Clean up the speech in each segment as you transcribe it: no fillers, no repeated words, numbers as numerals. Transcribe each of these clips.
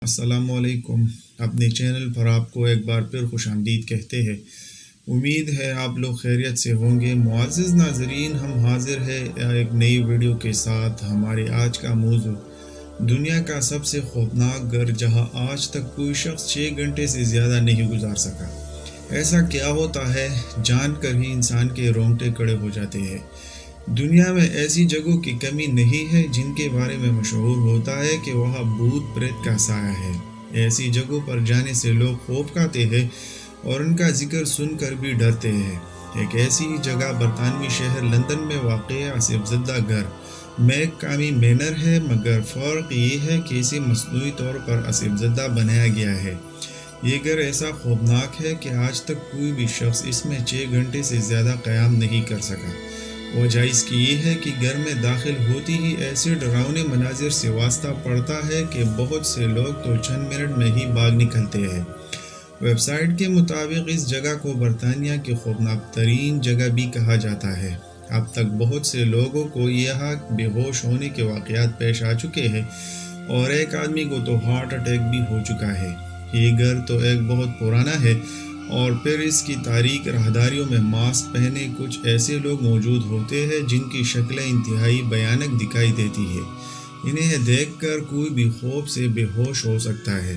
السلام علیکم۔ اپنے چینل پر آپ کو ایک بار پھر خوش آمدید کہتے ہیں۔ امید ہے آپ لوگ خیریت سے ہوں گے۔ معزز ناظرین، ہم حاضر ہیں ایک نئی ویڈیو کے ساتھ۔ ہمارے آج کا موضوع دنیا کا سب سے خوفناک گھر جہاں آج تک کوئی شخص 6 گھنٹے سے زیادہ نہیں گزار سکا۔ ایسا کیا ہوتا ہے؟ جان کر ہی انسان کے رونگٹے کھڑے ہو جاتے ہیں۔ دنیا میں ایسی جگہوں کی کمی نہیں ہے جن کے بارے میں مشہور ہوتا ہے کہ وہاں بھوت پریت کا سایہ ہے۔ ایسی جگہوں پر جانے سے لوگ خوف کھاتے ہیں اور ان کا ذکر سن کر بھی ڈرتے ہیں۔ ایک ایسی جگہ برطانوی شہر لندن میں واقع آصف زدہ گھر میک کامی مینر ہے، مگر فرق یہ ہے کہ اسے مصنوعی طور پر آصف زدہ بنایا گیا ہے۔ یہ گھر ایسا خوفناک ہے کہ آج تک کوئی بھی شخص اس میں 6 گھنٹے سے زیادہ قیام نہیں کر سکا۔ وجہ اس کی یہ ہے کہ گھر میں داخل ہوتی ہی ایسے ڈراؤنے مناظر سے واسطہ پڑتا ہے کہ بہت سے لوگ تو چند منٹ میں ہی بھاگ نکلتے ہیں۔ ویب سائٹ کے مطابق اس جگہ کو برطانیہ کی خوفناک ترین جگہ بھی کہا جاتا ہے۔ اب تک بہت سے لوگوں کو یہاں بے ہوش ہونے کے واقعات پیش آ چکے ہیں اور ایک آدمی کو تو ہارٹ اٹیک بھی ہو چکا ہے۔ یہ گھر تو ایک بہت پرانا ہے اور پھر اس کی تاریک راہداریوں میں ماسک پہنے کچھ ایسے لوگ موجود ہوتے ہیں جن کی شکلیں انتہائی بھیانک دکھائی دیتی ہے۔ انہیں دیکھ کر کوئی بھی خوف سے بے ہوش ہو سکتا ہے۔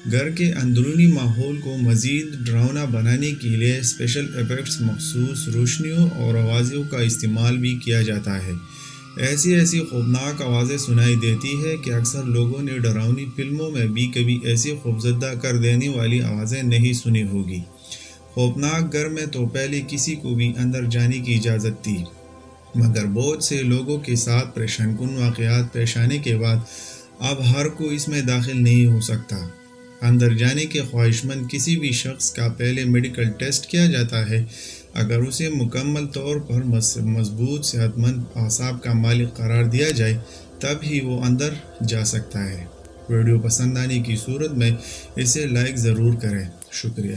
گھر کے اندرونی ماحول کو مزید ڈراؤنا بنانے کے لیے اسپیشل ایفیکٹس، مخصوص روشنیوں اور آوازوں کا استعمال بھی کیا جاتا ہے۔ ایسی خوفناک آوازیں سنائی دیتی ہے کہ اکثر لوگوں نے ڈراؤنی فلموں میں بھی کبھی ایسی خوفزدہ کر دینے والی آوازیں نہیں سنی ہوگی۔ خوفناک گھر میں تو پہلے کسی کو بھی اندر جانے کی اجازت تھی، مگر بہت سے لوگوں کے ساتھ پریشان کن واقعات پیش آنے کے بعد اب ہر کوئی اس میں داخل نہیں ہو سکتا۔ اندر جانے کے خواہشمند کسی بھی شخص کا پہلے میڈیکل ٹیسٹ کیا جاتا ہے۔ اگر اسے مکمل طور پر مضبوط صحت مند اعصاب کا مالک قرار دیا جائے تب ہی وہ اندر جا سکتا ہے۔ ویڈیو پسند آنے کی صورت میں اسے لائک ضرور کریں۔ شکریہ۔